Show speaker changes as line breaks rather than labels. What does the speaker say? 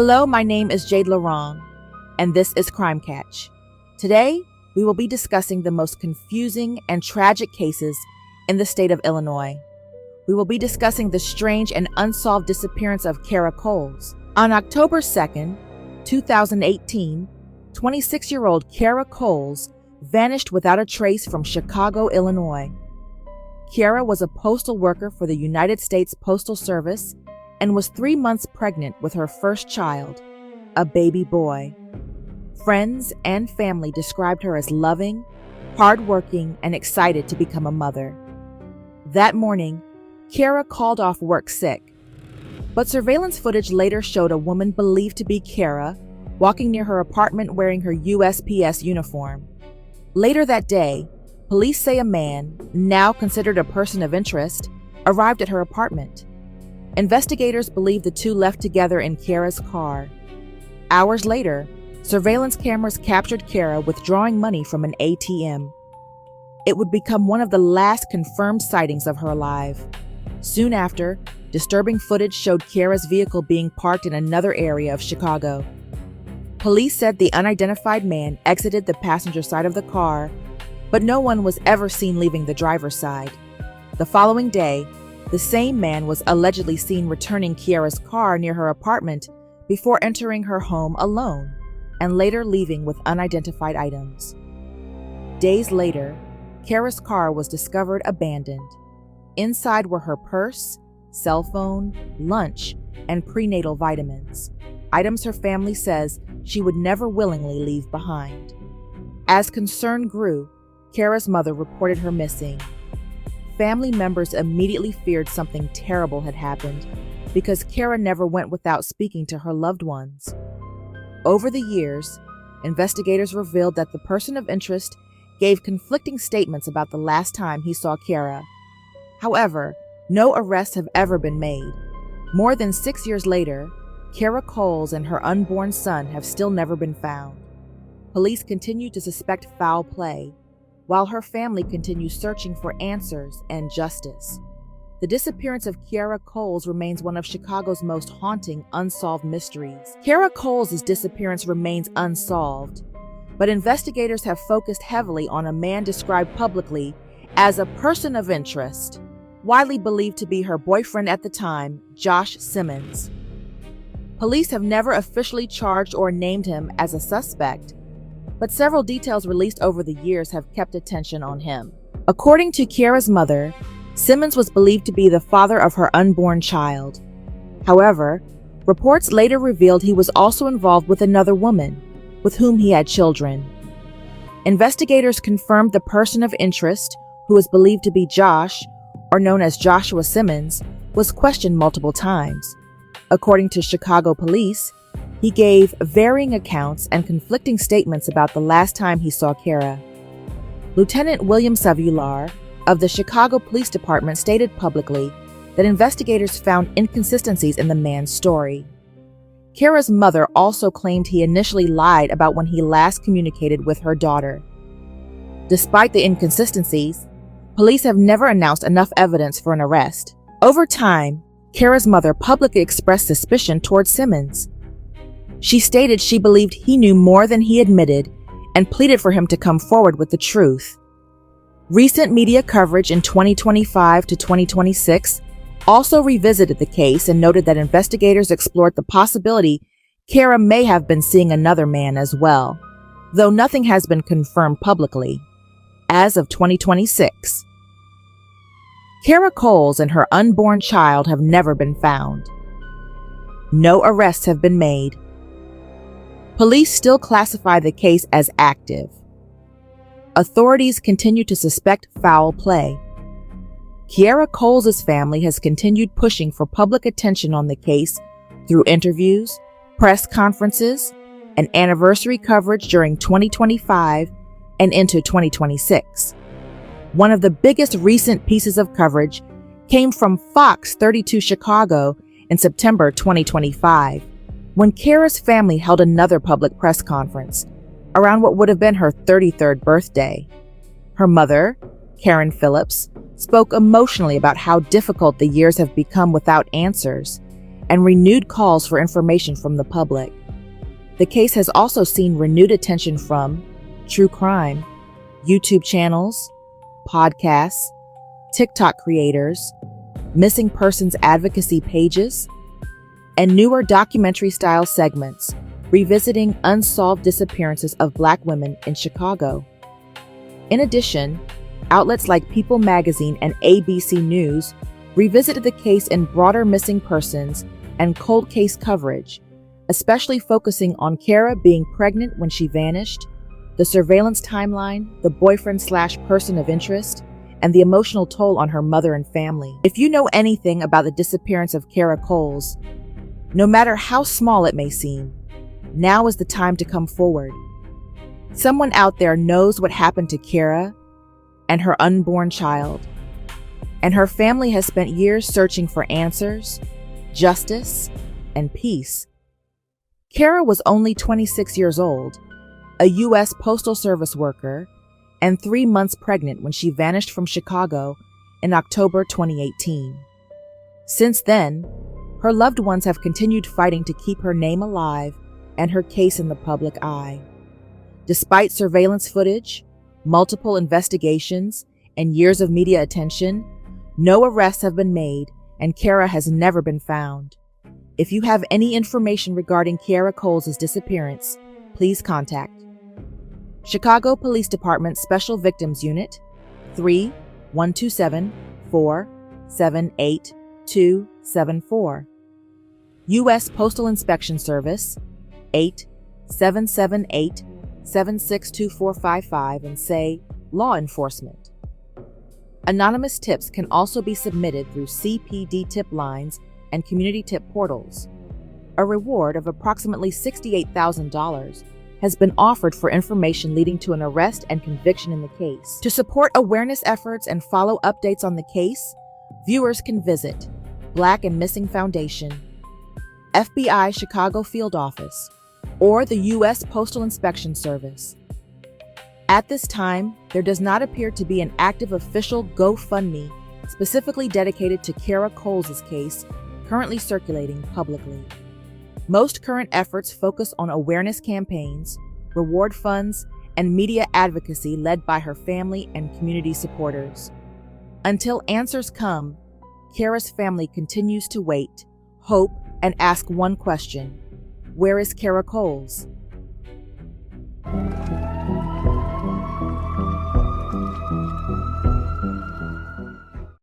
Hello, my name is Jade Laurent, and this is Crime Catch. Today, we will be discussing the most confusing and tragic cases in the state of Illinois. We will be discussing the strange and unsolved disappearance of Kierra Coles. On October 2nd, 2018, 26-year-old Kierra Coles vanished without a trace from Chicago, Illinois. Kierra was a postal worker for the United States Postal Service and was 3 months pregnant with her first child, a baby boy. Friends and family described her as loving, hardworking, and excited to become a mother. That morning, Kierra called off work sick, but surveillance footage later showed a woman believed to be Kierra walking near her apartment wearing her USPS uniform. Later that day, police say a man, now considered a person of interest, arrived at her apartment. Investigators believe the two left together in Kierra's car. Hours later, surveillance cameras captured Kierra withdrawing money from an ATM. It would become one of the last confirmed sightings of her alive. Soon after, disturbing footage showed Kierra's vehicle being parked in another area of Chicago. Police said the unidentified man exited the passenger side of the car, but no one was ever seen leaving the driver's side. The following day, the same man was allegedly seen returning Kierra's car near her apartment before entering her home alone and later leaving with unidentified items. Days later, Kierra's car was discovered abandoned. Inside were her purse, cell phone, lunch, and prenatal vitamins, items her family says she would never willingly leave behind. As concern grew, Kierra's mother reported her missing. Family members immediately feared something terrible had happened because Kierra never went without speaking to her loved ones. Over the years, investigators revealed that the person of interest gave conflicting statements about the last time he saw Kierra. However, no arrests have ever been made. More than 6 years later, Kierra Coles and her unborn son have still never been found. Police continue to suspect foul play, while her family continues searching for answers and justice. The disappearance of Kierra Coles remains one of Chicago's most haunting unsolved mysteries. Kierra Coles' disappearance remains unsolved, but investigators have focused heavily on a man described publicly as a person of interest, widely believed to be her boyfriend at the time, Josh Simmons. Police have never officially charged or named him as a suspect, but several details released over the years have kept attention on him. According to Kierra's mother, Simmons was believed to be the father of her unborn child. However, reports later revealed he was also involved with another woman, with whom he had children. Investigators confirmed the person of interest, who is believed to be Josh, or known as Joshua Simmons, was questioned multiple times. According to Chicago police, he gave varying accounts and conflicting statements about the last time he saw Kierra. Lieutenant William Savular of the Chicago Police Department stated publicly that investigators found inconsistencies in the man's story. Kierra's mother also claimed he initially lied about when he last communicated with her daughter. Despite the inconsistencies, police have never announced enough evidence for an arrest. Over time, Kierra's mother publicly expressed suspicion towards Simmons. She stated she believed he knew more than he admitted and pleaded for him to come forward with the truth. Recent media coverage in 2025 to 2026 also revisited the case and noted that investigators explored the possibility Kierra may have been seeing another man as well, though nothing has been confirmed publicly. As of 2026, Kierra Coles and her unborn child have never been found. No arrests have been made. Police still classify the case as active. Authorities continue to suspect foul play. Kierra Coles' family has continued pushing for public attention on the case through interviews, press conferences, and anniversary coverage during 2025 and into 2026. One of the biggest recent pieces of coverage came from Fox 32 Chicago in September 2025, when Kierra's family held another public press conference around what would have been her 33rd birthday. Her mother, Karen Phillips, spoke emotionally about how difficult the years have become without answers and renewed calls for information from the public. The case has also seen renewed attention from true crime, YouTube channels, podcasts, TikTok creators, missing persons advocacy pages, and newer documentary-style segments revisiting unsolved disappearances of Black women in Chicago. In addition, outlets like People magazine and ABC News revisited the case in broader missing persons and cold case coverage, especially focusing on Kierra being pregnant when she vanished, the surveillance timeline, the boyfriend/person of interest, and the emotional toll on her mother and family. If you know anything about the disappearance of Kierra Coles, no matter how small it may seem, now is the time to come forward. Someone out there knows what happened to Kierra and her unborn child, and her family has spent years searching for answers, justice, and peace. Kierra was only 26 years old, a U.S. Postal Service worker, and 3 months pregnant when she vanished from Chicago in October 2018. Since then, her loved ones have continued fighting to keep her name alive and her case in the public eye. Despite surveillance footage, multiple investigations, and years of media attention, no arrests have been made and Kierra has never been found. If you have any information regarding Kierra Coles' disappearance, please contact Chicago Police Department Special Victims Unit 3-127-478-274, U.S. Postal Inspection Service 8-778-762455 and say Law Enforcement. Anonymous tips can also be submitted through CPD tip lines and community tip portals. A reward of approximately $68,000 has been offered for information leading to an arrest and conviction in the case. To support awareness efforts and follow updates on the case, viewers can visit Black and Missing Foundation, FBI Chicago Field Office, or the U.S. Postal Inspection Service. At this time, there does not appear to be an active official GoFundMe specifically dedicated to Kierra Coles' case currently circulating publicly. Most current efforts focus on awareness campaigns, reward funds, and media advocacy led by her family and community supporters. Until answers come, Kierra's family continues to wait, hope, and ask one question: where is Kierra Coles?